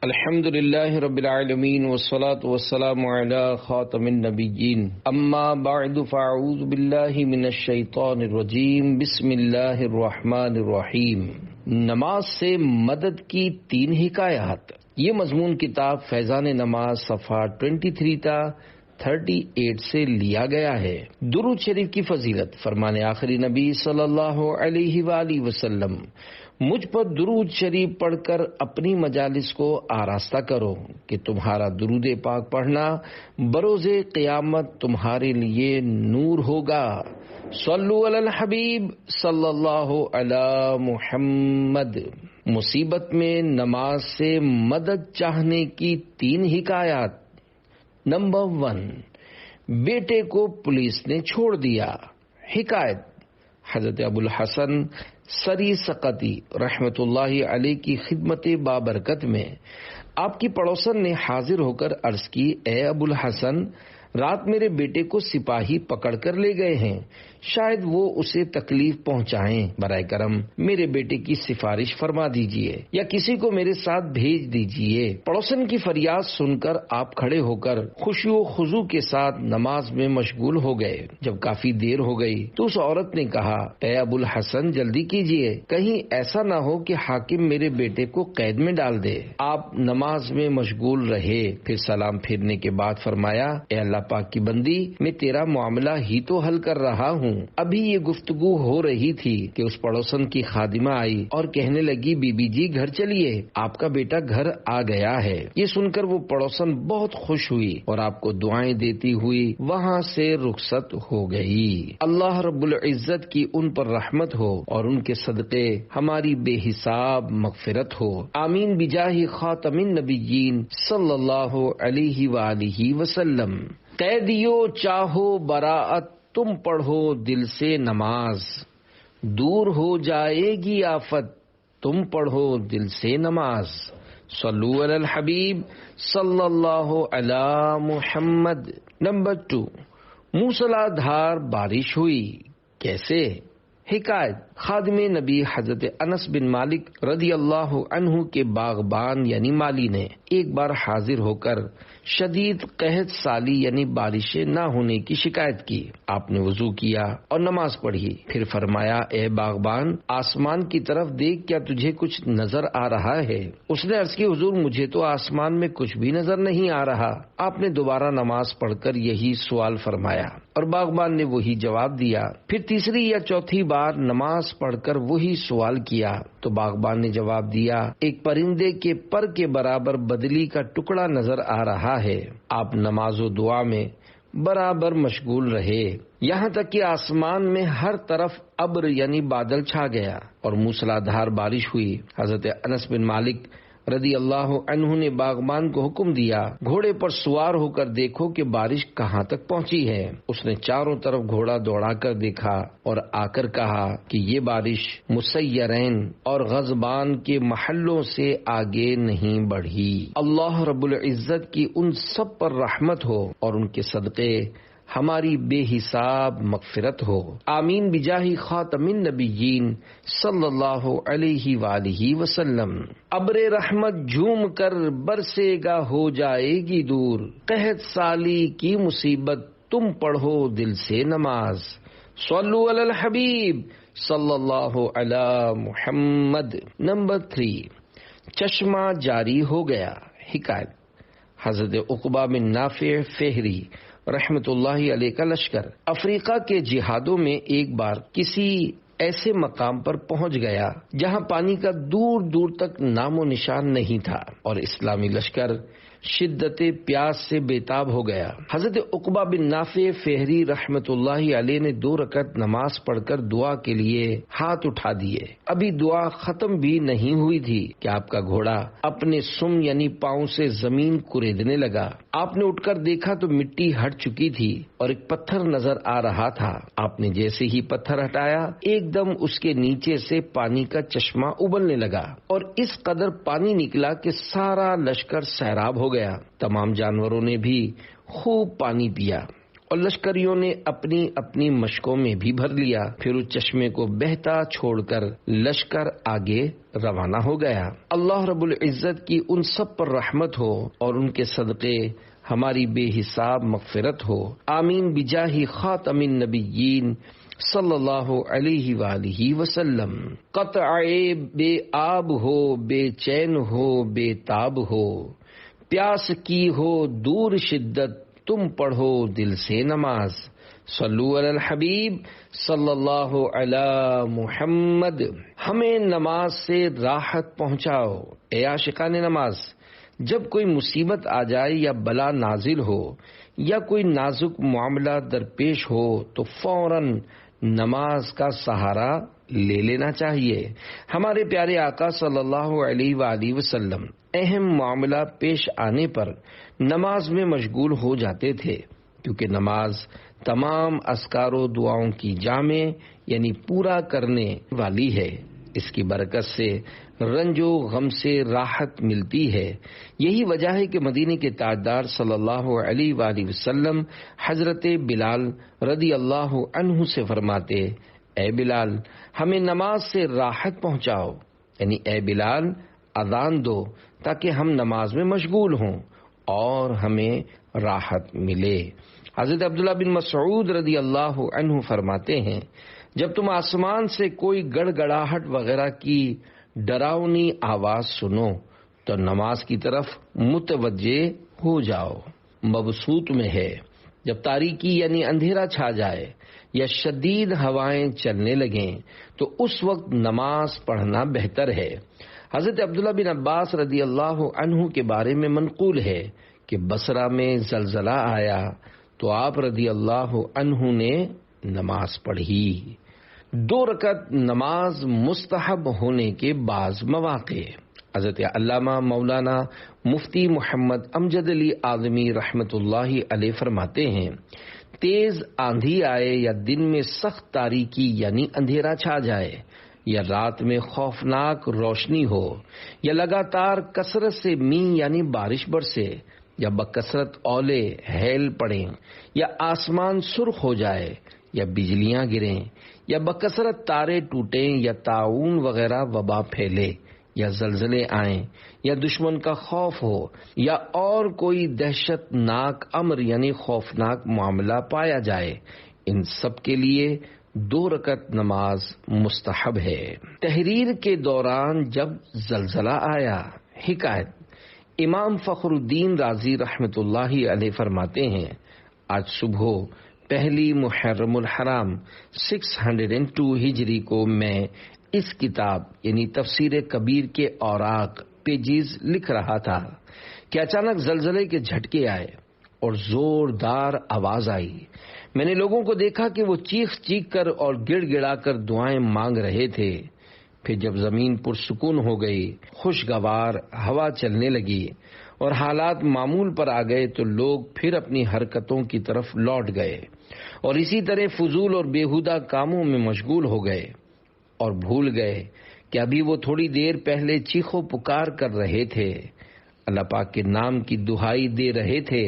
الحمد للہ رب العالمین والصلاة والسلام علی خاتم النبیین اما بعد فاعوذ باللہ من الشیطان الرجیم بسم اللہ الرحمن الرحیم۔ نماز سے مدد کی 3 حکایات۔ یہ مضمون کتاب فیضان نماز صفحہ 23 تا 38 سے لیا گیا ہے۔ درود شریف کی فضیلت۔ فرمان آخری نبی صلی اللہ علیہ وآلہ وسلم، مجھ پر درود شریف پڑھ کر اپنی مجالس کو آراستہ کرو کہ تمہارا درود پاک پڑھنا بروز قیامت تمہارے لیے نور ہوگا۔ صلو علی الحبیب صلی اللہ علی محمد۔ مصیبت میں نماز سے مدد چاہنے کی 3 حکایات۔ نمبر 1، بیٹے کو پولیس نے چھوڑ دیا۔ حکایت، حضرت ابو الحسن سری سقطی رحمت اللہ علیہ کی خدمت بابرکت میں آپ کی پڑوسن نے حاضر ہو کر عرض کی، اے ابو الحسن، رات میرے بیٹے کو سپاہی پکڑ کر لے گئے ہیں، شاید وہ اسے تکلیف پہنچائیں، برائے کرم میرے بیٹے کی سفارش فرما دیجئے یا کسی کو میرے ساتھ بھیج دیجئے۔ پڑوسن کی فریاد سن کر آپ کھڑے ہو کر خشوع و خضوع کے ساتھ نماز میں مشغول ہو گئے۔ جب کافی دیر ہو گئی تو اس عورت نے کہا، اے ابو الحسن، جلدی کیجئے، کہیں ایسا نہ ہو کہ حاکم میرے بیٹے کو قید میں ڈال دے۔ آپ نماز میں مشغول رہے، پھر سلام پھیرنے کے بعد فرمایا، اے اللہ پاک کی بندی، میں تیرا معاملہ ہی تو حل کر رہا ہوں۔ ابھی یہ گفتگو ہو رہی تھی کہ اس پڑوسن کی خادمہ آئی اور کہنے لگی، بی بی جی گھر چلیے، آپ کا بیٹا گھر آ گیا ہے۔ یہ سن کر وہ پڑوسن بہت خوش ہوئی اور آپ کو دعائیں دیتی ہوئی وہاں سے رخصت ہو گئی۔ اللہ رب العزت کی ان پر رحمت ہو اور ان کے صدقے ہماری بے حساب مغفرت ہو، آمین بجاہ خاتم النبیین صلی اللہ علیہ وآلہ وسلم۔ قیدیو چاہو براعت، تم پڑھو دل سے نماز، دور ہو جائے گی آفت، تم پڑھو دل سے نماز۔ صلو علی الحبیب صلی اللہ علی محمد۔ نمبر 2، موسلا دھار بارش ہوئی، کیسے؟ حکایت، خادم نبی حضرت انس بن مالک رضی اللہ عنہ کے باغبان یعنی مالی نے ایک بار حاضر ہو کر شدید قحط سالی یعنی بارش نہ ہونے کی شکایت کی۔ آپ نے وضو کیا اور نماز پڑھی، پھر فرمایا، اے باغبان، آسمان کی طرف دیکھ، کیا تجھے کچھ نظر آ رہا ہے؟ اس نے عرض کی، حضور مجھے تو آسمان میں کچھ بھی نظر نہیں آ رہا۔ آپ نے دوبارہ نماز پڑھ کر یہی سوال فرمایا اور باغبان نے وہی جواب دیا۔ پھر تیسری یا چوتھی بار نماز پڑھ کر وہی سوال کیا تو باغبان نے جواب دیا، ایک پرندے کے پر کے برابر بدلی کا ٹکڑا نظر آ رہا ہے۔ آپ نماز و دعا میں برابر مشغول رہے، یہاں تک کہ آسمان میں ہر طرف ابر یعنی بادل چھا گیا اور موسلادھار بارش ہوئی۔ حضرت انس بن مالک رضی اللہ عنہ نے باغبان کو حکم دیا، گھوڑے پر سوار ہو کر دیکھو کہ بارش کہاں تک پہنچی ہے۔ اس نے چاروں طرف گھوڑا دوڑا کر دیکھا اور آ کر کہا کہ یہ بارش مسیرین اور غضبان کے محلوں سے آگے نہیں بڑھی۔ اللہ رب العزت کی ان سب پر رحمت ہو اور ان کے صدقے ہماری بے حساب مغفرت ہو، آمین بجاہ خاتم النبیین صلی اللہ علیہ وآلہ وسلم۔ ابر رحمت جھوم کر برسے گا، ہو جائے گی دور، قحط سالی کی مصیبت، تم پڑھو دل سے نماز۔ صلو علی الحبیب صلی اللہ علی محمد۔ نمبر 3، چشمہ جاری ہو گیا۔ حکایت، حضرت عقبہ بن نافع فہری رحمت اللہ علیہ کا لشکر افریقہ کے جہادوں میں ایک بار کسی ایسے مقام پر پہنچ گیا جہاں پانی کا دور دور تک نام و نشان نہیں تھا اور اسلامی لشکر شدت پیاس سے بےتاب ہو گیا۔ حضرت عقبہ بن نافع فہری رحمت اللہ علیہ نے 2 رکعت نماز پڑھ کر دعا کے لیے ہاتھ اٹھا دیے۔ ابھی دعا ختم بھی نہیں ہوئی تھی کہ آپ کا گھوڑا اپنے سم یعنی پاؤں سے زمین کریدنے لگا۔ آپ نے اٹھ کر دیکھا تو مٹی ہٹ چکی تھی اور ایک پتھر نظر آ رہا تھا۔ آپ نے جیسے ہی پتھر ہٹایا، ایک دم اس کے نیچے سے پانی کا چشمہ ابلنے لگا اور اس قدر پانی نکلا کہ سارا لشکر سیراب ہو گیا۔ تمام جانوروں نے بھی خوب پانی پیا۔ اور لشکریوں نے اپنی اپنی مشکوں میں بھی بھر لیا۔ پھر اس چشمے کو بہتا چھوڑ کر لشکر آگے روانہ ہو گیا۔ اللہ رب العزت کی ان سب پر رحمت ہو اور ان کے صدقے ہماری بے حساب مغفرت ہو، آمین بجاہ خاتم النبیین صلی اللہ علیہ وآلہ وسلم۔ قطع بے آب ہو، بے چین ہو، بے تاب ہو، پیاس کی ہو دور شدت، تم پڑھو دل سے نماز۔ صلو علی الحبیب صلی اللہ علی محمد۔ ہمیں نماز سے راحت پہنچاؤ اے عاشقان نماز۔ جب کوئی مصیبت آ جائے یا بلا نازل ہو یا کوئی نازک معاملہ درپیش ہو تو فوراً نماز کا سہارا لے لینا چاہیے۔ ہمارے پیارے آقا صلی اللہ علیہ وآلہ وسلم اہم معاملہ پیش آنے پر نماز میں مشغول ہو جاتے تھے، کیونکہ نماز تمام اذکار و دعاؤں کی جامع یعنی پورا کرنے والی ہے۔ اس کی برکت سے رنج و غم سے راحت ملتی ہے۔ یہی وجہ ہے کہ مدینے کے تاجدار صلی اللہ علیہ وآلہ وسلم حضرت بلال رضی اللہ عنہ سے فرماتے، اے بلال ہمیں نماز سے راحت پہنچاؤ، یعنی اے بلال اذان دو تاکہ ہم نماز میں مشغول ہوں اور ہمیں راحت ملے۔ حضرت عبداللہ بن مسعود رضی اللہ عنہ فرماتے ہیں، جب تم آسمان سے کوئی گڑ گڑاہٹ وغیرہ کی ڈراؤنی آواز سنو تو نماز کی طرف متوجہ ہو جاؤ۔ مبسوط میں ہے، جب تاریکی یعنی اندھیرا چھا جائے یا شدید ہوائیں چلنے لگیں تو اس وقت نماز پڑھنا بہتر ہے۔ حضرت عبداللہ بن عباس رضی اللہ عنہ کے بارے میں منقول ہے کہ بصرہ میں زلزلہ آیا تو آپ رضی اللہ عنہ نے نماز پڑھی۔ 2 رکعت نماز مستحب ہونے کے بعض مواقع۔ حضرت علامہ مولانا مفتی محمد امجد علی اعظمی رحمت اللہ علیہ فرماتے ہیں، تیز آندھی آئے یا دن میں سخت تاریکی یعنی اندھیرا چھا جائے یا رات میں خوفناک روشنی ہو یا لگاتار کثرت سے مینہ یعنی بارش برسے یا بکثرت اولے ہیل پڑیں یا آسمان سرخ ہو جائے یا بجلیاں گریں یا بکثرت تارے ٹوٹیں یا طاعون وغیرہ وبا پھیلے یا زلزلے آئیں یا دشمن کا خوف ہو یا اور کوئی دہشت ناک امر یعنی خوفناک معاملہ پایا جائے، ان سب کے لیے 2 رکعت نماز مستحب ہے۔ تحریر کے دوران جب زلزلہ آیا، حکایت امام فخر الدین رازی رحمت اللہ علیہ فرماتے ہیں، آج صبح پہلی محرم الحرام 602 ہجری کو میں اس کتاب یعنی تفسیر کبیر کے اوراق پیجز لکھ رہا تھا کہ اچانک زلزلے کے جھٹکے آئے اور زوردار آواز آئی۔ میں نے لوگوں کو دیکھا کہ وہ چیخ چیخ کر اور گڑ گڑا کر دعائیں مانگ رہے تھے۔ پھر جب زمین پرسکون ہو گئی، خوشگوار ہوا چلنے لگی اور حالات معمول پر آ گئے تو لوگ پھر اپنی حرکتوں کی طرف لوٹ گئے اور اسی طرح فضول اور بیہودہ کاموں میں مشغول ہو گئے اور بھول گئے کہ ابھی وہ تھوڑی دیر پہلے چیخو پکار کر رہے تھے، اللہ پاک کے نام کی دہائی دے رہے تھے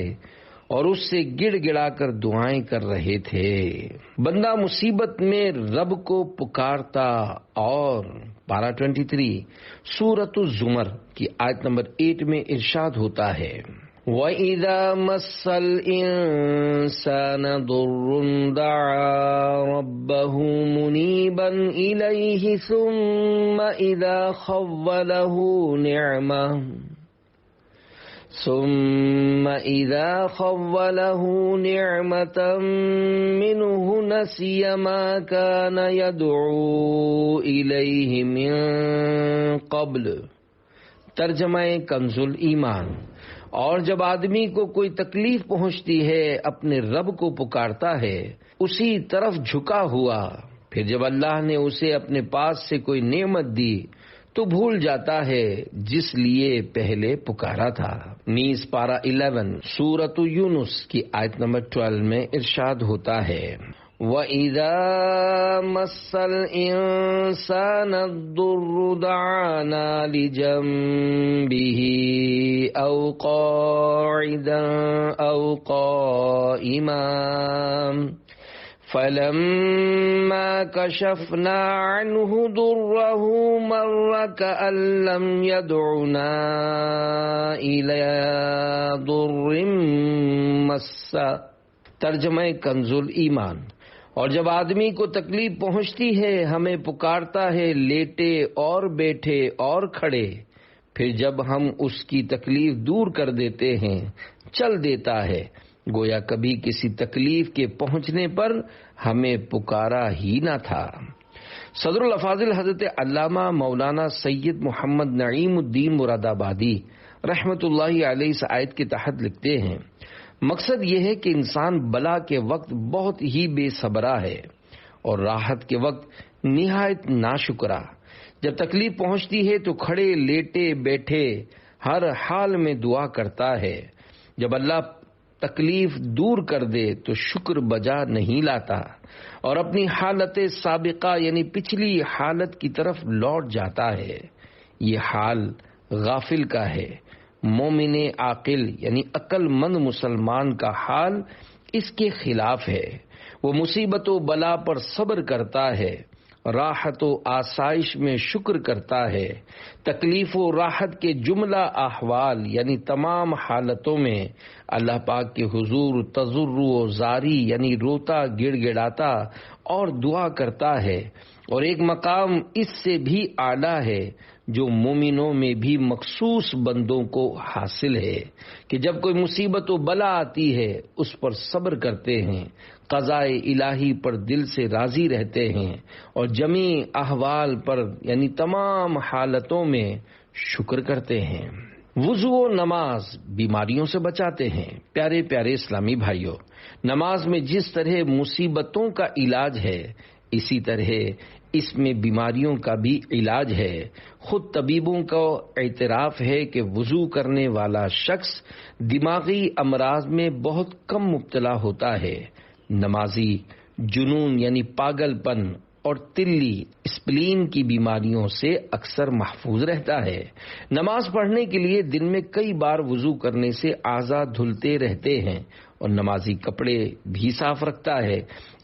اور اس سے گڑ گڑا کر دعائیں کر رہے تھے۔ بندہ مصیبت میں رب کو پکارتا اور پارہ 23 سورۃ الزمر کی آیت نمبر 8 میں ارشاد ہوتا ہے، وَإِذَا مَسَّ الْإِنسَانَ ضُرٌّ دَعَا رَبَّهُ مُنِيبًا إِلَيْهِ ثُمَّ إِذَا خَوَّلَهُ نِعْمَةً مِّنْهُ نَسِيَ مَا كَانَ يَدْعُو إِلَيْهِ مِن قَبْلُ۔ ترجمہ کنز الایمان۔ اور جب آدمی کو کوئی تکلیف پہنچتی ہے اپنے رب کو پکارتا ہے اسی طرف جھکا ہوا، پھر جب اللہ نے اسے اپنے پاس سے کوئی نعمت دی تو بھول جاتا ہے جس لیے پہلے پکارا تھا۔ نیز پارہ 11 سورۃ یونس کی آیت نمبر 12 میں ارشاد ہوتا ہے، وَإِذَا مَسَّ الْإِنسَانَ الضُّرُّ دَعَانَا لِجَنبِهِ أو قاعدا أو قائما فلما كشفنا عنه ضره مر كأن لم يدعنا إلى ضر مسه۔ ترجمہ کنز الایمان۔ اور جب آدمی کو تکلیف پہنچتی ہے ہمیں پکارتا ہے لیٹے اور بیٹھے اور کھڑے، پھر جب ہم اس کی تکلیف دور کر دیتے ہیں چل دیتا ہے، گویا کبھی کسی تکلیف کے پہنچنے پر ہمیں پکارا ہی نہ تھا۔ صدر الافاضل حضرت علامہ مولانا سید محمد نعیم الدین مراد آبادی رحمت اللہ علیہ اس آیت کے تحت لکھتے ہیں، مقصد یہ ہے کہ انسان بلا کے وقت بہت ہی بے صبرا ہے اور راحت کے وقت نہایت ناشکرا۔ جب تکلیف پہنچتی ہے تو کھڑے لیٹے بیٹھے ہر حال میں دعا کرتا ہے، جب اللہ تکلیف دور کر دے تو شکر بجا نہیں لاتا اور اپنی حالت سابقہ یعنی پچھلی حالت کی طرف لوٹ جاتا ہے۔ یہ حال غافل کا ہے۔ مومن عاقل یعنی عقل مند مسلمان کا حال اس کے خلاف ہے۔ وہ مصیبت و بلا پر صبر کرتا ہے، راحت و آسائش میں شکر کرتا ہے، تکلیف و راحت کے جملہ احوال یعنی تمام حالتوں میں اللہ پاک کے حضور تضرع و زاری یعنی روتا گڑ گڑاتا اور دعا کرتا ہے۔ اور ایک مقام اس سے بھی اعلیٰ ہے جو مومنوں میں بھی مخصوص بندوں کو حاصل ہے کہ جب کوئی مصیبت و بلا آتی ہے اس پر صبر کرتے ہیں، قضاء الہی پر دل سے راضی رہتے ہیں اور جمیع احوال پر یعنی تمام حالتوں میں شکر کرتے ہیں۔ وضو و نماز بیماریوں سے بچاتے ہیں۔ پیارے پیارے اسلامی بھائیوں، نماز میں جس طرح مصیبتوں کا علاج ہے اسی طرح اس میں بیماریوں کا بھی علاج ہے۔ خود طبیبوں کا اعتراف ہے کہ وضو کرنے والا شخص دماغی امراض میں بہت کم مبتلا ہوتا ہے۔ نمازی جنون یعنی پاگل پن اور تلی اسپلین کی بیماریوں سے اکثر محفوظ رہتا ہے۔ نماز پڑھنے کے لیے دن میں کئی بار وضو کرنے سے اعضاء دھلتے رہتے ہیں اور نمازی کپڑے بھی صاف رکھتا ہے،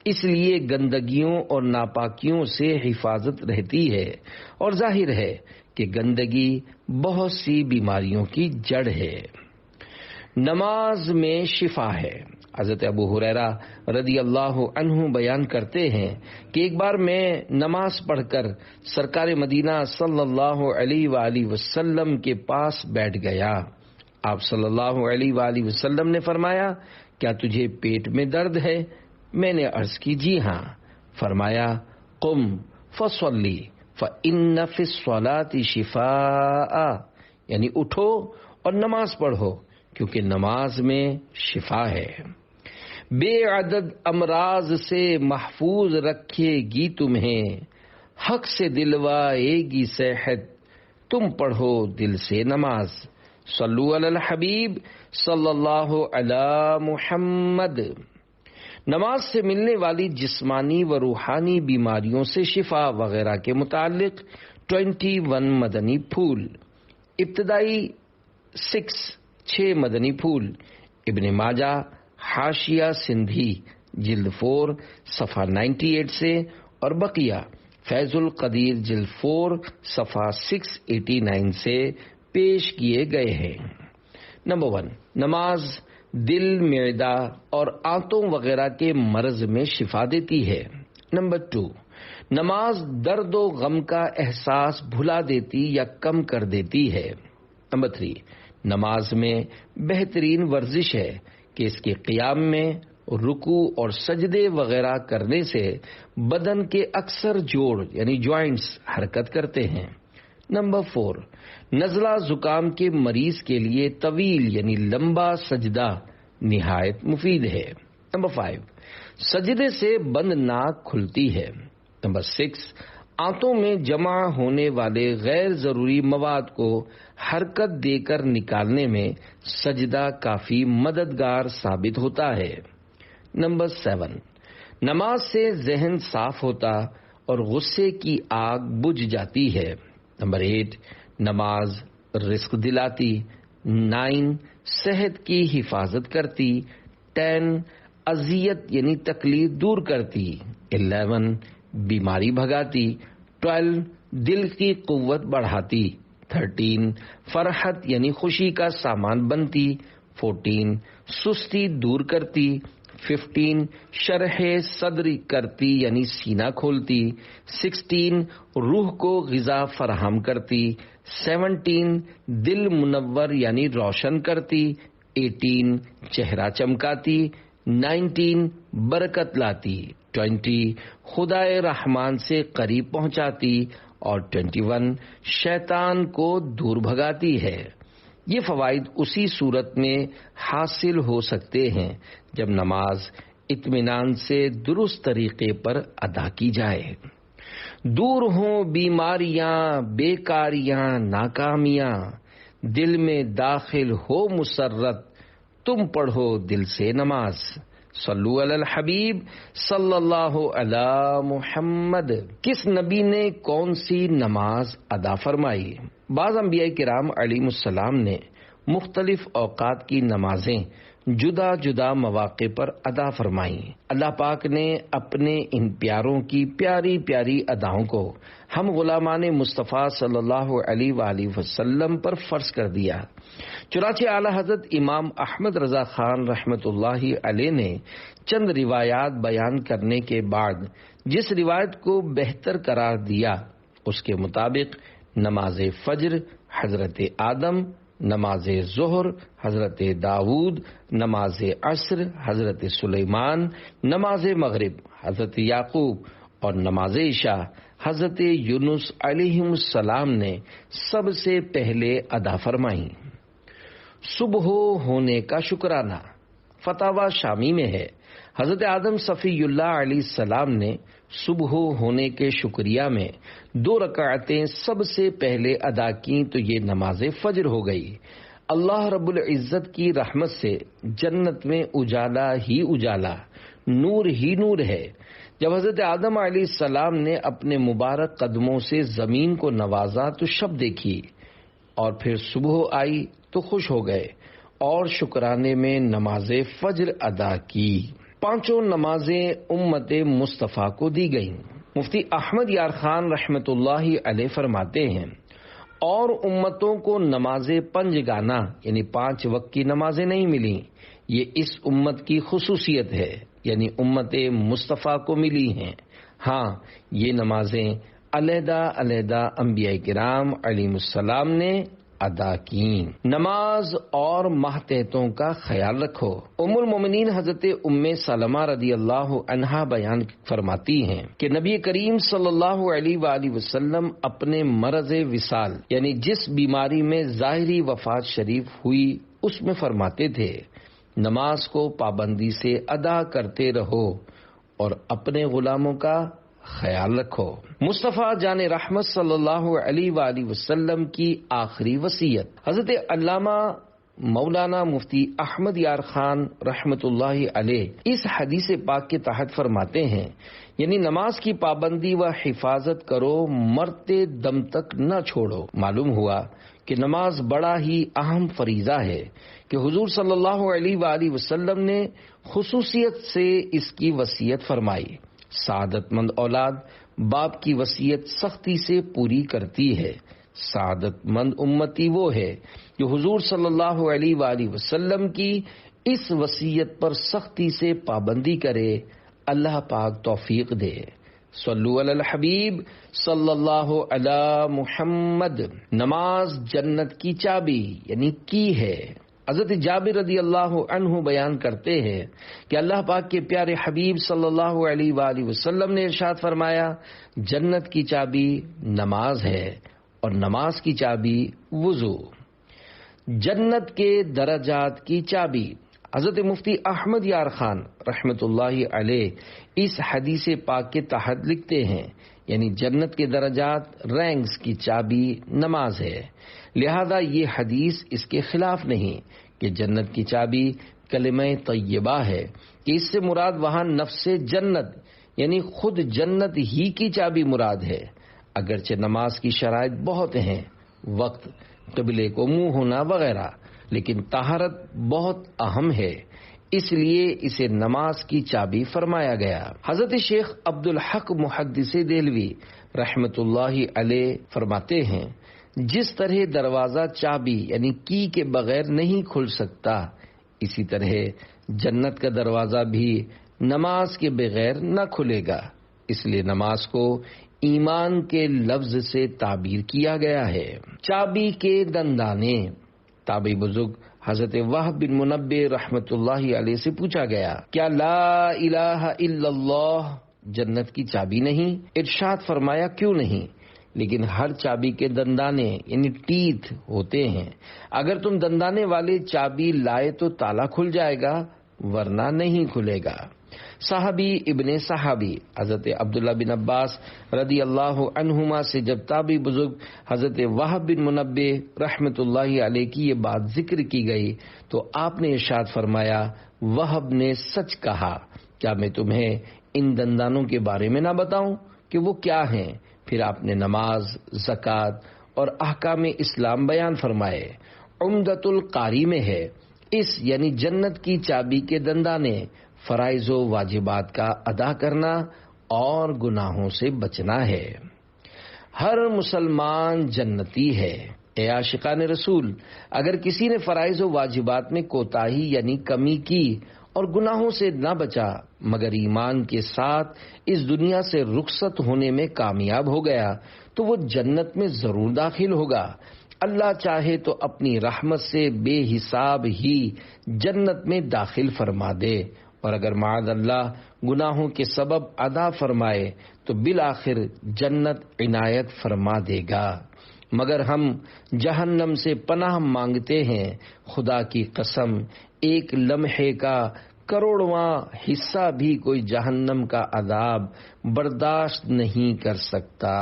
اس لیے گندگیوں اور ناپاکیوں سے حفاظت رہتی ہے، اور ظاہر ہے کہ گندگی بہت سی بیماریوں کی جڑ ہے۔ نماز میں شفا ہے۔ حضرت ابو ہریرہ رضی اللہ عنہ بیان کرتے ہیں کہ ایک بار میں نماز پڑھ کر سرکار مدینہ صلی اللہ علیہ وآلہ وسلم کے پاس بیٹھ گیا۔ آپ صلی اللہ علیہ وآلہ وسلم نے فرمایا، کیا تجھے پیٹ میں درد ہے؟ میں نے عرض کی جی ہاں۔ فرمایا، قم فصلی فإن فی الصلاۃ شفاء، یعنی اٹھو اور نماز پڑھو کیونکہ نماز میں شفا ہے۔ بے عدد امراض سے محفوظ رکھے گی تمہیں، حق سے دلوائے گی صحت، تم پڑھو دل سے نماز۔ صلو علی الحبیب صلی اللہ علی محمد۔ نماز سے ملنے والی جسمانی و روحانی بیماریوں سے شفا وغیرہ کے متعلق 21 مدنی پھول۔ ابتدائی 6 مدنی پھول۔ ابن ماجہ حاشیہ سندھی جلد 4 صفحہ 98 سے، اور بقیہ فیض القدیر جلد 4 صفحہ 689 سے پیش کیے گئے ہیں۔ نمبر 1، نماز دل، معدہ اور آنتوں وغیرہ کے مرض میں شفا دیتی ہے۔ نمبر 2، نماز درد و غم کا احساس بھلا دیتی یا کم کر دیتی ہے۔ نمبر 3، نماز میں بہترین ورزش ہے کہ اس کے قیام میں رکوع اور سجدے وغیرہ کرنے سے بدن کے اکثر جوڑ یعنی جوائنٹس حرکت کرتے ہیں۔ نمبر 4، نزلہ زکام کے مریض کے لیے طویل یعنی لمبا سجدہ نہایت مفید ہے۔ نمبر 5، سجدے سے بند ناک کھلتی ہے۔ نمبر 6، آنتوں میں جمع ہونے والے غیر ضروری مواد کو حرکت دے کر نکالنے میں سجدہ کافی مددگار ثابت ہوتا ہے۔ نمبر 7، نماز سے ذہن صاف ہوتا اور غصے کی آگ بجھ جاتی ہے۔ نمبر 8، نماز رزق دلاتی، 9 صحت کی حفاظت کرتی، 10 اذیت یعنی تکلیف دور کرتی، 11 بیماری بھگاتی، 12 دل کی قوت بڑھاتی، 13 فرحت یعنی خوشی کا سامان بنتی، 14 سستی دور کرتی، 15 شرح صدر کرتی یعنی سینہ کھولتی، 16 روح کو غذا فراہم کرتی، 17 دل منور یعنی روشن کرتی، 18 چہرہ چمکاتی، 19 برکت لاتی، 20 خدائے رحمان سے قریب پہنچاتی، اور 21 شیطان کو دور بھگاتی ہے۔ یہ فوائد اسی صورت میں حاصل ہو سکتے ہیں جب نماز اطمینان سے درست طریقے پر ادا کی جائے۔ دور ہوں بیماریاں، بیکاریاں، ناکامیاں، دل میں داخل ہو مسرت، تم پڑھو دل سے نماز۔ صلو علی الحبیب صلی اللہ علی محمد۔ کس نبی نے کون سی نماز ادا فرمائی؟ بعض انبیاء کرام علیہم السلام نے مختلف اوقات کی نمازیں جدا جدا مواقع پر ادا فرمائیں۔ اللہ پاک نے اپنے ان پیاروں کی پیاری پیاری اداؤں کو ہم غلامان مصطفیٰ صلی اللہ علیہ وآلہ وسلم پر فرض کر دیا۔ چنانچہ اعلی حضرت امام احمد رضا خان رحمۃ اللہ علیہ نے چند روایات بیان کرنے کے بعد جس روایت کو بہتر قرار دیا اس کے مطابق نماز فجر حضرت آدم، نماز ظہر حضرت داؤد، نماز عصر حضرت سلیمان، نماز مغرب حضرت یعقوب اور نماز عشاء حضرت یونس علیہم السلام نے سب سے پہلے ادا فرمائیں۔ صبح ہونے کا شکرانہ فتاوی شامی میں ہے، حضرت آدم صفی اللہ علیہ السلام نے صبح ہونے کے شکریہ میں 2 رکعتیں سب سے پہلے ادا کیں تو یہ نماز فجر ہو گئی۔ اللہ رب العزت کی رحمت سے جنت میں اجالا ہی اجالا، نور ہی نور ہے۔ جب حضرت آدم علیہ السلام نے اپنے مبارک قدموں سے زمین کو نوازا تو شب دیکھی، اور پھر صبح آئی تو خوش ہو گئے اور شکرانے میں نماز فجر ادا کی۔ 5 نمازیں امت مصطفیٰ کو دی گئیں۔ مفتی احمد یار خان رحمۃ اللہ علیہ فرماتے ہیں، اور امتوں کو نماز پنجگانہ یعنی 5 وقت کی نمازیں نہیں ملیں، یہ اس امت کی خصوصیت ہے، یعنی امت مصطفیٰ کو ملی ہیں۔ ہاں، یہ نمازیں علیحدہ علیحدہ انبیاء کرام علیہم السلام نے ادا کیں۔ نماز اور ماتحتوں کا خیال رکھو۔ ام المومنین حضرت ام سلمہ رضی اللہ عنہا بیان فرماتی ہیں کہ نبی کریم صلی اللہ علیہ وآلہ وسلم اپنے مرض وصال یعنی جس بیماری میں ظاہری وفات شریف ہوئی اس میں فرماتے تھے، نماز کو پابندی سے ادا کرتے رہو اور اپنے غلاموں کا خیال رکھو۔ مصطفیٰ جان رحمت صلی اللہ علیہ وآلہ وسلم کی آخری وصیت۔ حضرت علامہ مولانا مفتی احمد یار خان رحمت اللہ علیہ اس حدیث پاک کے تحت فرماتے ہیں، یعنی نماز کی پابندی و حفاظت کرو، مرتے دم تک نہ چھوڑو۔ معلوم ہوا کہ نماز بڑا ہی اہم فریضہ ہے کہ حضور صلی اللہ علیہ وآلہ وسلم نے خصوصیت سے اس کی وصیت فرمائی۔ سعادت مند اولاد باپ کی وصیت سختی سے پوری کرتی ہے۔ سعادت مند امتی وہ ہے جو حضور صلی اللہ علیہ وآلہ وسلم کی اس وصیت پر سختی سے پابندی کرے۔ اللہ پاک توفیق دے۔ صلو علی الحبیب صلی اللہ علی محمد۔ نماز جنت کی چابی یعنی کی ہے۔ حضرت جابر رضی اللہ عنہ بیان کرتے ہیں کہ اللہ پاک کے پیارے حبیب صلی اللہ علیہ وآلہ وسلم نے ارشاد فرمایا، جنت کی چابی نماز ہے اور نماز کی چابی وضو۔ جنت کے درجات کی چابی۔ حضرت مفتی احمد یار خان رحمت اللہ علیہ اس حدیث پاک کے تحت لکھتے ہیں، یعنی جنت کے درجات رینکس کی چابی نماز ہے، لہذا یہ حدیث اس کے خلاف نہیں کہ جنت کی چابی کلمہ طیبہ ہے، کہ اس سے مراد وہاں نفس جنت یعنی خود جنت ہی کی چابی مراد ہے۔ اگرچہ نماز کی شرائط بہت ہیں، وقت، قبلے کو منہ ہونا وغیرہ، لیکن طہارت بہت اہم ہے، اس لیے اسے نماز کی چابی فرمایا گیا۔ حضرت شیخ عبدالحق محدث دہلوی رحمت اللہ علیہ فرماتے ہیں، جس طرح دروازہ چابی یعنی کی کے بغیر نہیں کھل سکتا، اسی طرح جنت کا دروازہ بھی نماز کے بغیر نہ کھلے گا۔ اس لیے نماز کو ایمان کے لفظ سے تعبیر کیا گیا ہے۔ چابی کے دندانے، تابعی بزرگ حضرت وہب بن منبہ رحمت اللہ علیہ سے پوچھا گیا، کیا لا الہ الا اللہ جنت کی چابی نہیں؟ ارشاد فرمایا، کیوں نہیں، لیکن ہر چابی کے دندانے یعنی ٹیتھ ہوتے ہیں، اگر تم دندانے والے چابی لائے تو تالا کھل جائے گا، ورنہ نہیں کھلے گا۔ صحابی ابن صحابی حضرت عبداللہ بن عباس رضی اللہ عنہما سے جب تابعی بزرگ حضرت وہب بن منبہ رحمت اللہ علیہ کی یہ بات ذکر کی گئی تو آپ نے ارشاد فرمایا، وہب نے سچ کہا، کیا میں تمہیں ان دندانوں کے بارے میں نہ بتاؤں کہ وہ کیا ہیں؟ پھر آپ نے نماز، زکوٰۃ اور احکام اسلام بیان فرمائے۔ عمدۃ القاری میں ہے، اس یعنی جنت کی چابی کے دندانے فرائض و واجبات کا ادا کرنا اور گناہوں سے بچنا ہے۔ ہر مسلمان جنتی ہے۔ اے عاشقان رسول، اگر کسی نے فرائض و واجبات میں کوتاہی یعنی کمی کی اور گناہوں سے نہ بچا مگر ایمان کے ساتھ اس دنیا سے رخصت ہونے میں کامیاب ہو گیا تو وہ جنت میں ضرور داخل ہوگا۔ اللہ چاہے تو اپنی رحمت سے بے حساب ہی جنت میں داخل فرما دے، اور اگر معاذ اللہ گناہوں کے سبب ادا فرمائے تو بالآخر جنت عنایت فرما دے گا۔ مگر ہم جہنم سے پناہ مانگتے ہیں، خدا کی قسم ایک لمحے کا کروڑواں حصہ بھی کوئی جہنم کا عذاب برداشت نہیں کر سکتا۔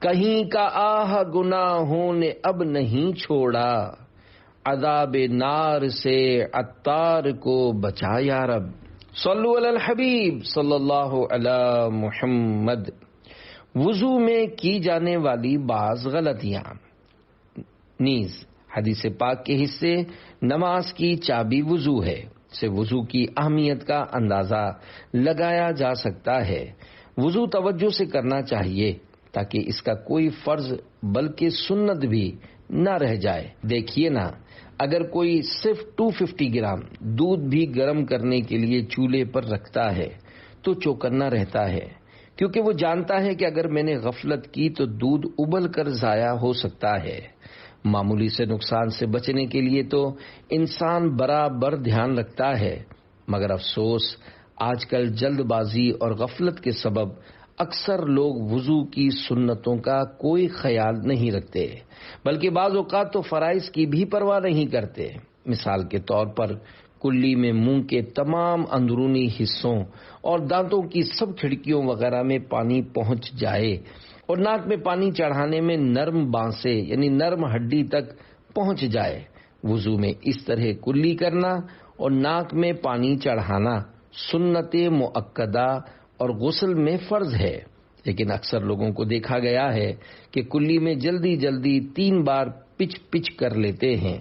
کہیں کا آہ گناہوں نے اب نہیں چھوڑا، عذاب نار سے عطار کو بچا یا رب۔ صلو علی الحبیب صلی اللہ علی محمد۔ وضو میں کی جانے والی بعض غلطیاں نیز حدیث پاک کے حصے نماز کی چابی وضو ہے سے وضو کی اہمیت کا اندازہ لگایا جا سکتا ہے۔ وضو توجہ سے کرنا چاہیے تاکہ اس کا کوئی فرض بلکہ سنت بھی نہ رہ جائے۔ دیکھیے نا، اگر کوئی صرف 250 گرام دودھ بھی گرم کرنے کے لیے چولہے پر رکھتا ہے تو چوکنا رہتا ہے، کیونکہ وہ جانتا ہے کہ اگر میں نے غفلت کی تو دودھ ابل کر ضائع ہو سکتا ہے۔ معمولی سے نقصان سے بچنے کے لیے تو انسان برابر دھیان رکھتا ہے، مگر افسوس آج کل جلد بازی اور غفلت کے سبب اکثر لوگ وضو کی سنتوں کا کوئی خیال نہیں رکھتے، بلکہ بعض اوقات تو فرائض کی بھی پرواہ نہیں کرتے۔ مثال کے طور پر کلی میں منہ کے تمام اندرونی حصوں اور دانتوں کی سب کھڑکیوں وغیرہ میں پانی پہنچ جائے اور ناک میں پانی چڑھانے میں نرم بانسے یعنی نرم ہڈی تک پہنچ جائے۔ وضو میں اس طرح کلی کرنا اور ناک میں پانی چڑھانا سنت مؤکدہ اور غسل میں فرض ہے، لیکن اکثر لوگوں کو دیکھا گیا ہے کہ کلی میں جلدی جلدی 3 بار پچ کر لیتے ہیں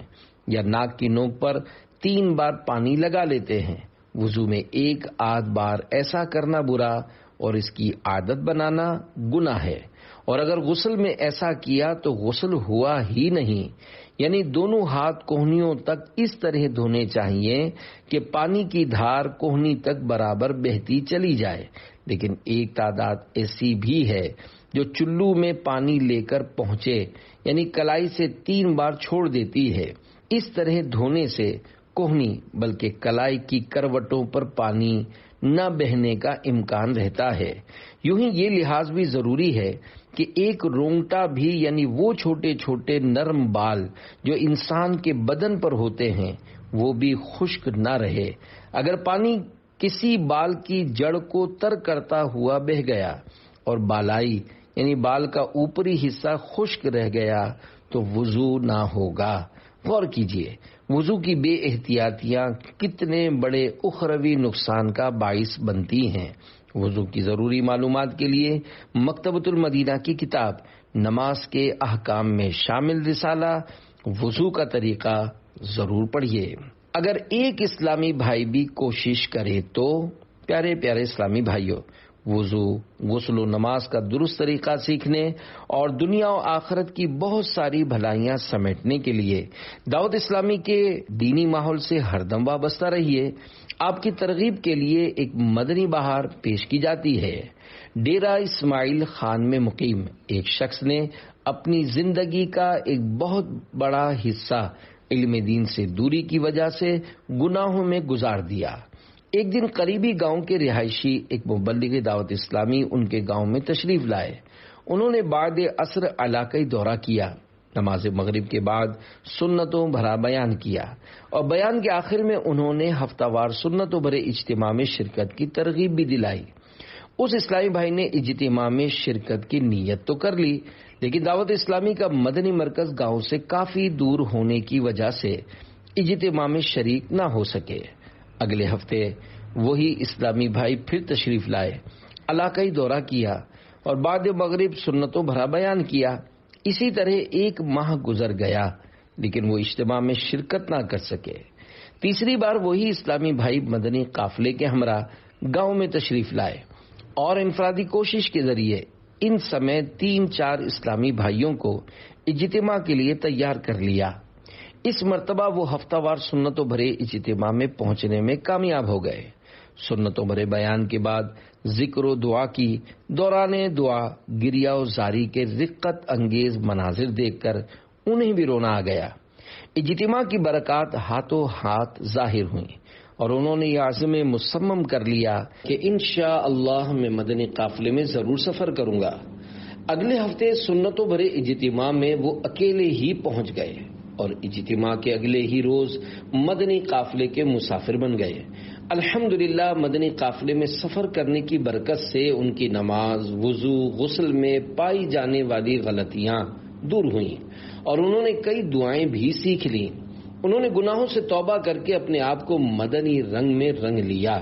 یا ناک کی نوک پر 3 بار پانی لگا لیتے ہیں۔ وضو میں 1 آدھ بار ایسا کرنا برا اور اس کی عادت بنانا گناہ ہے، اور اگر غسل میں ایسا کیا تو غسل ہوا ہی نہیں۔ یعنی دونوں ہاتھ کوہنیوں تک اس طرح دھونے چاہیے کہ پانی کی دھار کوہنی تک برابر بہتی چلی جائے، لیکن ایک تعداد ایسی بھی ہے جو چلو میں پانی لے کر پہنچے یعنی کلائی سے 3 بار چھوڑ دیتی ہے۔ اس طرح دھونے سے کوہنی بلکہ کلائی کی کروٹوں پر پانی نہ بہنے کا امکان رہتا ہے۔ یوں ہی یہ لحاظ بھی ضروری ہے کہ ایک رونگٹا بھی یعنی وہ چھوٹے چھوٹے نرم بال جو انسان کے بدن پر ہوتے ہیں وہ بھی خشک نہ رہے۔ اگر پانی کسی بال کی جڑ کو تر کرتا ہوا بہ گیا اور بالائی یعنی بال کا اوپری حصہ خشک رہ گیا تو وضو نہ ہوگا۔ غور کیجئے، وضو کی بے احتیاطیاں کتنے بڑے اخروی نقصان کا باعث بنتی ہیں۔ وضو کی ضروری معلومات کے لیے مکتبۃ المدینہ کی کتاب نماز کے احکام میں شامل رسالہ وضو کا طریقہ ضرور پڑھیے۔ اگر ایک اسلامی بھائی بھی کوشش کرے تو پیارے پیارے اسلامی بھائیوں، وضو، غسل و نماز کا درست طریقہ سیکھنے اور دنیا و آخرت کی بہت ساری بھلائیاں سمیٹنے کے لیے دعوت اسلامی کے دینی ماحول سے ہر دم وابستہ رہیے۔ آپ کی ترغیب کے لیے ایک مدنی بہار پیش کی جاتی ہے۔ ڈیرہ اسماعیل خان میں مقیم ایک شخص نے اپنی زندگی کا ایک بہت بڑا حصہ علم دین سے دوری کی وجہ سے گناہوں میں گزار دیا۔ ایک دن قریبی گاؤں کے رہائشی ایک مبلغ دعوت اسلامی ان کے گاؤں میں تشریف لائے۔ انہوں نے بعد عصر علاقائی دورہ کیا، نماز مغرب کے بعد سنتوں بھرا بیان کیا اور بیان کے آخر میں انہوں نے ہفتہ وار سنتوں بھرے اجتماع میں شرکت کی ترغیب بھی دلائی۔ اس اسلامی بھائی نے اجتماع میں شرکت کی نیت تو کر لی، لیکن دعوت اسلامی کا مدنی مرکز گاؤں سے کافی دور ہونے کی وجہ سے اجتماع میں شریک نہ ہو سکے۔ اگلے ہفتے وہی اسلامی بھائی پھر تشریف لائے، علاقائی دورہ کیا اور بعد مغرب سنتوں بھرا بیان کیا۔ اسی طرح ایک ماہ گزر گیا، لیکن وہ اجتماع میں شرکت نہ کر سکے۔ تیسری بار وہی اسلامی بھائی مدنی قافلے کے ہمراہ گاؤں میں تشریف لائے اور انفرادی کوشش کے ذریعے ان سمیت 3-4 اسلامی بھائیوں کو اجتماع کے لیے تیار کر لیا۔ اس مرتبہ وہ ہفتہ وار سنتوں بھرے اجتماع میں پہنچنے میں کامیاب ہو گئے۔ سنتوں بھرے بیان کے بعد ذکر و دعا کی۔ دوران دعا گریا و زاری کے رقت انگیز مناظر دیکھ کر انہیں بھی رونا آ گیا۔ اجتماع کی برکات ہاتھوں ہاتھ ظاہر ہوئیں اور انہوں نے یہ عزم مصمم کر لیا کہ انشاءاللہ میں مدنی قافلے میں ضرور سفر کروں گا۔ اگلے ہفتے سنتوں بھرے اجتماع میں وہ اکیلے ہی پہنچ گئے اور اجتماع کے اگلے ہی روز مدنی قافلے کے مسافر بن گئے۔ الحمدللہ مدنی قافلے میں سفر کرنے کی برکت سے ان کی نماز، وضو، غسل میں پائی جانے والی غلطیاں دور ہوئیں اور انہوں نے کئی دعائیں بھی سیکھ لیں۔ انہوں نے گناہوں سے توبہ کر کے اپنے آپ کو مدنی رنگ میں رنگ لیا۔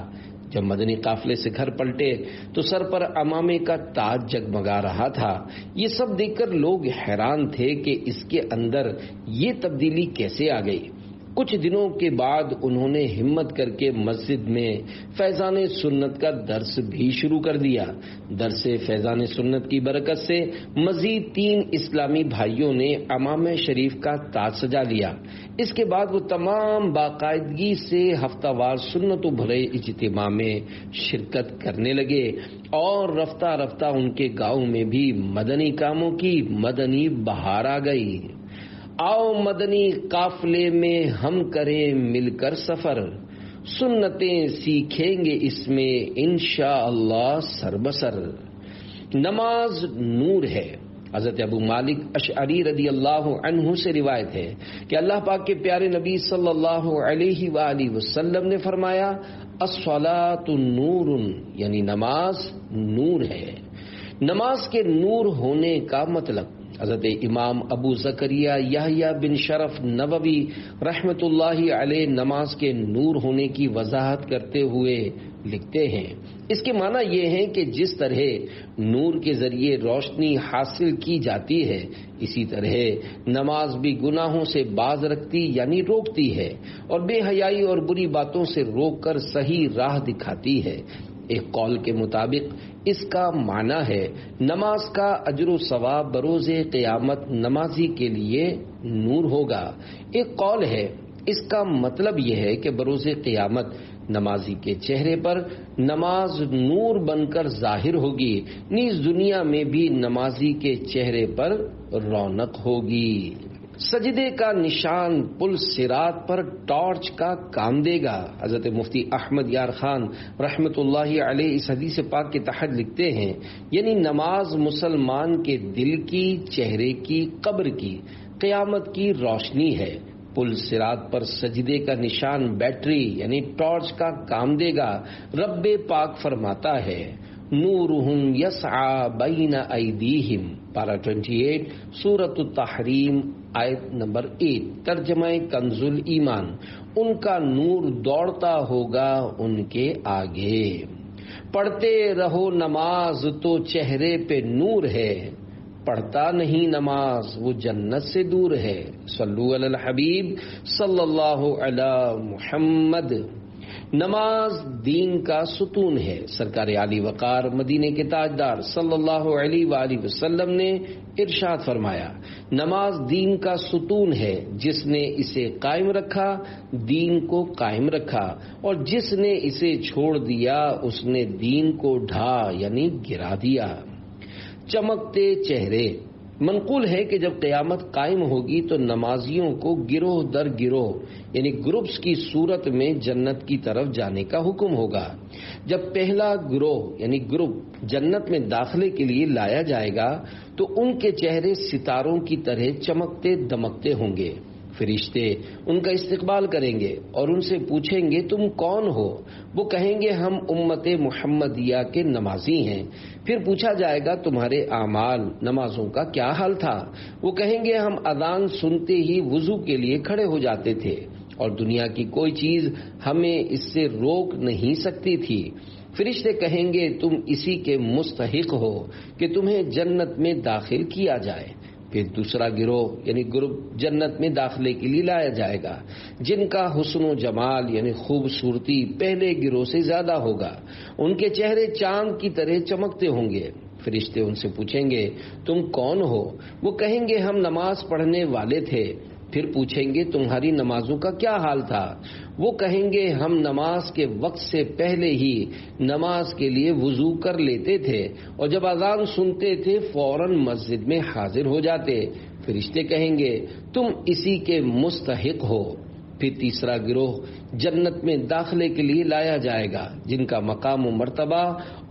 جب مدنی قافلے سے گھر پلٹے تو سر پر عمامے کا تاج جگمگا رہا تھا۔ یہ سب دیکھ کر لوگ حیران تھے کہ اس کے اندر یہ تبدیلی کیسے آ گئی۔ کچھ دنوں کے بعد انہوں نے ہمت کر کے مسجد میں فیضان سنت کا درس بھی شروع کر دیا۔ درس فیضان سنت کی برکت سے مزید 3 اسلامی بھائیوں نے عمامہ شریف کا تاج سجا لیا۔ اس کے بعد وہ تمام باقاعدگی سے ہفتہ وار سنتوں بھرے اجتماع میں شرکت کرنے لگے اور رفتہ رفتہ ان کے گاؤں میں بھی مدنی کاموں کی مدنی بہار آ گئی۔ آؤ مدنی قافلے میں ہم کریں مل کر سفر، سنتیں سیکھیں گے اس میں انشاءاللہ سر بسر۔ نماز نور ہے۔ حضرت ابو مالک اشعری رضی اللہ عنہ سے روایت ہے کہ اللہ پاک کے پیارے نبی صلی اللہ علیہ وآلہ وسلم نے فرمایا، الصلاۃ نور، یعنی نماز نور ہے۔ نماز کے نور ہونے کا مطلب حضرت امام ابو زکریا یحییٰ بن شرف نووی رحمۃ اللہ علیہ نماز کے نور ہونے کی وضاحت کرتے ہوئے لکھتے ہیں، اس کے معنی یہ ہے کہ جس طرح نور کے ذریعے روشنی حاصل کی جاتی ہے، اسی طرح نماز بھی گناہوں سے باز رکھتی یعنی روکتی ہے اور بے حیائی اور بری باتوں سے روک کر صحیح راہ دکھاتی ہے۔ ایک قول کے مطابق اس کا معنی ہے نماز کا اجر و ثواب بروز قیامت نمازی کے لیے نور ہوگا۔ ایک قول ہے اس کا مطلب یہ ہے کہ بروز قیامت نمازی کے چہرے پر نماز نور بن کر ظاہر ہوگی، نیز دنیا میں بھی نمازی کے چہرے پر رونق ہوگی۔ سجدے کا نشان پل صراط پر ٹارچ کا کام دے گا۔ حضرت مفتی احمد یار خان رحمت اللہ علیہ اس حدیث پاک کے تحت لکھتے ہیں، یعنی نماز مسلمان کے دل کی، چہرے کی، قبر کی، قیامت کی روشنی ہے۔ پل صراط پر سجدے کا نشان بیٹری یعنی ٹارچ کا کام دے گا۔ رب پاک فرماتا ہے، نورہم یسعی بین ایدیہم، پارہ 28 سورۃ التحریم آیت نمبر 8، ترجمہ کنز الایمان، ان کا نور دوڑتا ہوگا ان کے آگے۔ پڑھتے رہو نماز تو چہرے پہ نور ہے، پڑھتا نہیں نماز وہ جنت سے دور ہے۔ صلو علی الحبیب صلی اللہ علی محمد۔ نماز دین کا ستون ہے۔ سرکار عالی وقار مدینے کے تاجدار صلی اللہ علیہ وآلہ وسلم نے ارشاد فرمایا، نماز دین کا ستون ہے، جس نے اسے قائم رکھا دین کو قائم رکھا، اور جس نے اسے چھوڑ دیا اس نے دین کو ڈھا یعنی گرا دیا۔ چمکتے چہرے، منقول ہے کہ جب قیامت قائم ہوگی تو نمازیوں کو گروہ در گروہ یعنی گروپس کی صورت میں جنت کی طرف جانے کا حکم ہوگا۔ جب پہلا گروہ یعنی گروپ جنت میں داخلے کے لیے لایا جائے گا تو ان کے چہرے ستاروں کی طرح چمکتے دمکتے ہوں گے۔ فرشتے ان کا استقبال کریں گے اور ان سے پوچھیں گے تم کون ہو؟ وہ کہیں گے ہم امت محمدیہ کے نمازی ہیں۔ پھر پوچھا جائے گا تمہارے اعمال نمازوں کا کیا حال تھا؟ وہ کہیں گے ہم اذان سنتے ہی وضو کے لیے کھڑے ہو جاتے تھے اور دنیا کی کوئی چیز ہمیں اس سے روک نہیں سکتی تھی۔ فرشتے کہیں گے تم اسی کے مستحق ہو کہ تمہیں جنت میں داخل کیا جائے۔ پھر دوسرا گروہ یعنی گروپ جنت میں داخلے کے لیے لایا جائے گا، جن کا حسن و جمال یعنی خوبصورتی پہلے گروہ سے زیادہ ہوگا۔ ان کے چہرے چاند کی طرح چمکتے ہوں گے۔ فرشتے ان سے پوچھیں گے تم کون ہو؟ وہ کہیں گے ہم نماز پڑھنے والے تھے۔ پھر پوچھیں گے تمہاری نمازوں کا کیا حال تھا؟ وہ کہیں گے ہم نماز کے وقت سے پہلے ہی نماز کے لیے وضو کر لیتے تھے اور جب اذان سنتے تھے فوراً مسجد میں حاضر ہو جاتے۔ فرشتے کہیں گے تم اسی کے مستحق ہو۔ پھر تیسرا گروہ جنت میں داخلے کے لیے لایا جائے گا، جن کا مقام و مرتبہ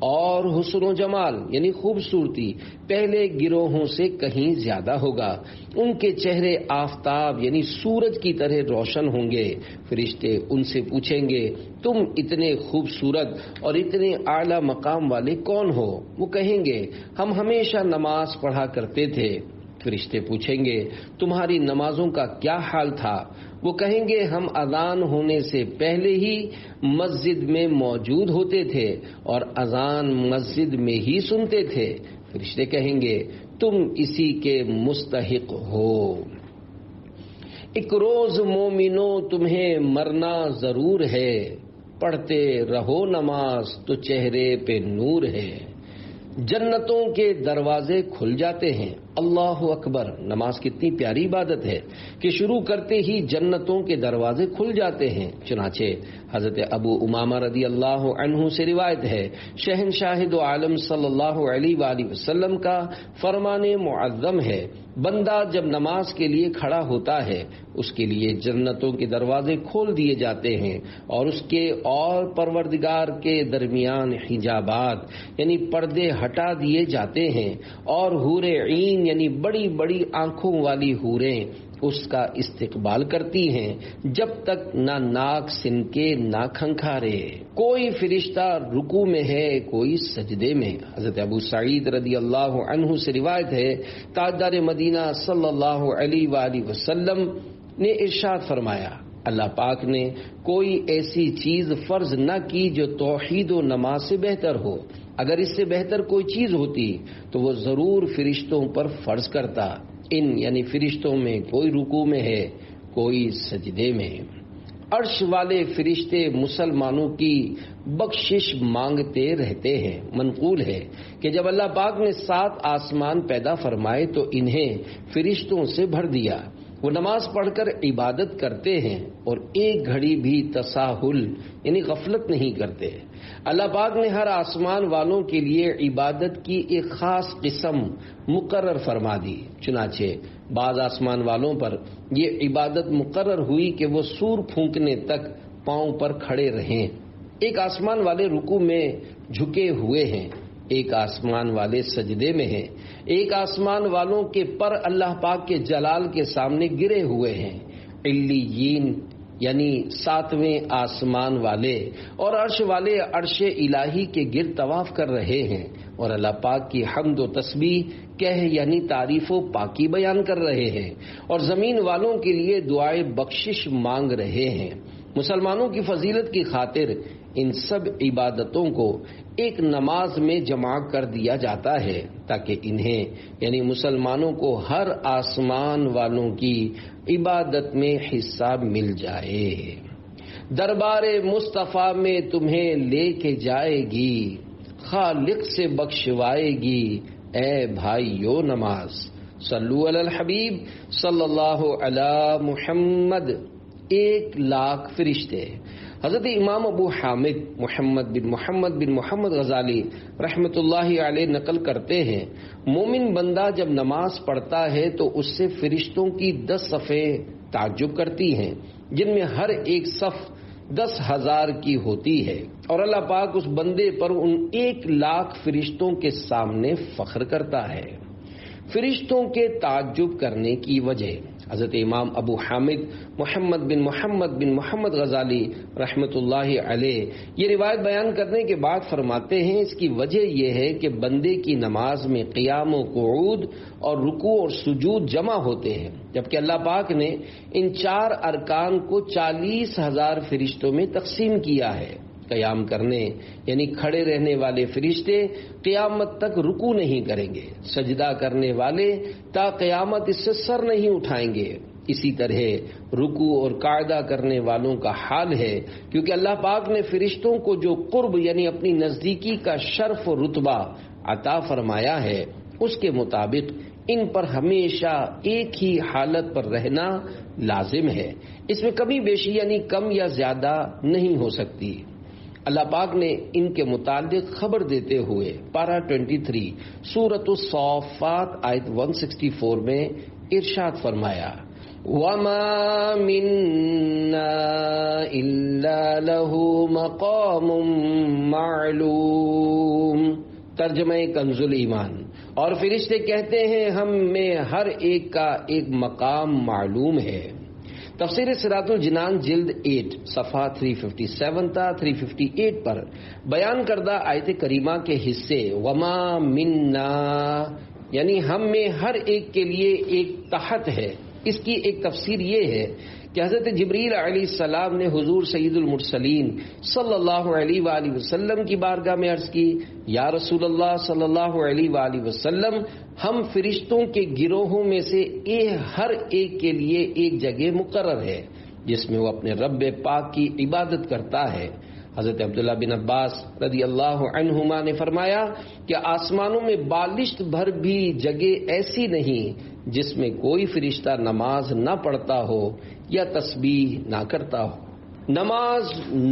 اور حسن و جمال یعنی خوبصورتی پہلے گروہوں سے کہیں زیادہ ہوگا۔ ان کے چہرے آفتاب یعنی سورج کی طرح روشن ہوں گے۔ فرشتے ان سے پوچھیں گے تم اتنے خوبصورت اور اتنے اعلیٰ مقام والے کون ہو؟ وہ کہیں گے ہم ہمیشہ نماز پڑھا کرتے تھے۔ فرشتے پوچھیں گے تمہاری نمازوں کا کیا حال تھا؟ وہ کہیں گے ہم اذان ہونے سے پہلے ہی مسجد میں موجود ہوتے تھے اور اذان مسجد میں ہی سنتے تھے۔ فرشتے کہیں گے تم اسی کے مستحق ہو۔ ایک روز مومنو تمہیں مرنا ضرور ہے، پڑھتے رہو نماز تو چہرے پہ نور ہے۔ جنتوں کے دروازے کھل جاتے ہیں۔ اللہ اکبر، نماز کتنی پیاری عبادت ہے کہ شروع کرتے ہی جنتوں کے دروازے کھل جاتے ہیں۔ چنانچہ حضرت ابو امامہ رضی اللہ عنہ سے روایت ہے، شہنشاہ دو عالم صلی اللہ علیہ وآلہ وسلم کا فرمان معظم ہے، بندہ جب نماز کے لیے کھڑا ہوتا ہے اس کے لیے جنتوں کے دروازے کھول دیے جاتے ہیں اور اس کے اور پروردگار کے درمیان حجابات یعنی پردے ہٹا دیے جاتے ہیں، اور حور عین یعنی بڑی بڑی آنکھوں والی حوریں اس کا استقبال کرتی ہیں جب تک نہ ناک سنکے نہ کھنکھارے۔ کوئی فرشتہ رکوع میں ہے کوئی سجدے میں۔ حضرت ابو سعید رضی اللہ عنہ سے روایت ہے، تاجدار مدینہ صلی اللہ علیہ وآلہ وسلم نے ارشاد فرمایا، اللہ پاک نے کوئی ایسی چیز فرض نہ کی جو توحید و نماز سے بہتر ہو، اگر اس سے بہتر کوئی چیز ہوتی تو وہ ضرور فرشتوں پر فرض کرتا۔ ان یعنی فرشتوں میں کوئی رکوع میں ہے کوئی سجدے میں۔ عرش والے فرشتے مسلمانوں کی بخشش مانگتے رہتے ہیں۔ منقول ہے کہ جب اللہ پاک نے 7 آسمان پیدا فرمائے تو انہیں فرشتوں سے بھر دیا۔ وہ نماز پڑھ کر عبادت کرتے ہیں اور ایک گھڑی بھی تساہل یعنی غفلت نہیں کرتے۔ اللہ پاک نے ہر آسمان والوں کے لیے عبادت کی ایک خاص قسم مقرر فرما دی، چنانچہ بعض آسمان والوں پر یہ عبادت مقرر ہوئی کہ وہ سور پھونکنے تک پاؤں پر کھڑے رہیں۔ ایک آسمان والے رکوع میں جھکے ہوئے ہیں، ایک آسمان والے سجدے میں ہیں، ایک آسمان والوں کے پر اللہ پاک کے جلال کے سامنے گرے ہوئے ہیں۔ علیین یعنی 7ویں آسمان والے اور عرش والے عرش الہی کے گرد طواف کر رہے ہیں اور اللہ پاک کی حمد و تسبیح کہہ یعنی تعریف و پاکی بیان کر رہے ہیں اور زمین والوں کے لیے دعائے بخشش مانگ رہے ہیں۔ مسلمانوں کی فضیلت کی خاطر ان سب عبادتوں کو ایک نماز میں جمع کر دیا جاتا ہے تاکہ انہیں یعنی مسلمانوں کو ہر آسمان والوں کی عبادت میں حصہ مل جائے۔ دربار مصطفیٰ میں تمہیں لے کے جائے گی، خالق سے بخشوائے گی اے بھائیو نماز۔ صلو علی الحبیب صلی اللہ علی محمد۔ 1,00,000 فرشتے۔ حضرت امام ابو حامد محمد بن محمد غزالی رحمۃ اللہ علیہ نقل کرتے ہیں، مومن بندہ جب نماز پڑھتا ہے تو اس سے فرشتوں کی 10 صفیں تعجب کرتی ہیں، جن میں ہر ایک صف 10,000 کی ہوتی ہے، اور اللہ پاک اس بندے پر ان 1,00,000 فرشتوں کے سامنے فخر کرتا ہے۔ فرشتوں کے تعجب کرنے کی وجہ، حضرت امام ابو حامد محمد بن محمد غزالی رحمۃ اللہ علیہ یہ روایت بیان کرنے کے بعد فرماتے ہیں، اس کی وجہ یہ ہے کہ بندے کی نماز میں قیام و قعود اور رکوع اور سجود جمع ہوتے ہیں، جبکہ اللہ پاک نے ان 4 ارکان کو 40,000 فرشتوں میں تقسیم کیا ہے۔ قیام کرنے یعنی کھڑے رہنے والے فرشتے قیامت تک رکوع نہیں کریں گے، سجدہ کرنے والے تا قیامت اس سے سر نہیں اٹھائیں گے۔ اسی طرح رکوع اور قعدہ کرنے والوں کا حال ہے، کیونکہ اللہ پاک نے فرشتوں کو جو قرب یعنی اپنی نزدیکی کا شرف و رتبہ عطا فرمایا ہے، اس کے مطابق ان پر ہمیشہ ایک ہی حالت پر رہنا لازم ہے، اس میں کمی بیشی یعنی کم یا زیادہ نہیں ہو سکتی۔ اللہ پاک نے ان کے متعلق خبر دیتے ہوئے پارہ 23 سورۃ الصافات آیت 164 میں ارشاد فرمایا، وَمَا مِنَّا إِلَّا لَهُ مَقَامٌ مَعْلُوم۔ ترجمہ کنز الایمان۔ اور فرشتے کہتے ہیں ہم میں ہر ایک کا ایک مقام معلوم ہے۔ تفسیر صراط الجنان جلد 8 صفحہ 357 تا 358 پر بیان کردہ آیت کریمہ کے حصے وما منا یعنی ہم میں ہر ایک کے لیے ایک تحت ہے، اس کی ایک تفسیر یہ ہے کہ حضرت جبریل علیہ السلام نے حضور سید المرسلین صلی اللہ علیہ وآلہ وسلم کی بارگاہ میں عرض کی، یا رسول اللہ صلی اللہ علیہ وآلہ وسلم، ہم فرشتوں کے گروہوں میں سے ہر ایک کے لیے ایک جگہ مقرر ہے جس میں وہ اپنے رب پاک کی عبادت کرتا ہے۔ حضرت عبداللہ بن عباس رضی اللہ عنہما نے فرمایا کہ آسمانوں میں بالشت بھر بھی جگہ ایسی نہیں جس میں کوئی فرشتہ نماز نہ پڑھتا ہو یا تسبیح نہ کرتا ہو۔ نماز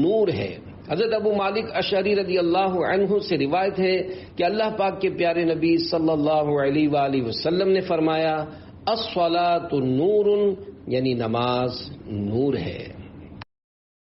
نور ہے۔ حضرت ابو مالک اشعری رضی اللہ عنہ سے روایت ہے کہ اللہ پاک کے پیارے نبی صلی اللہ علیہ وآلہ وسلم نے فرمایا، الصلاۃ نور، یعنی نماز نور ہے۔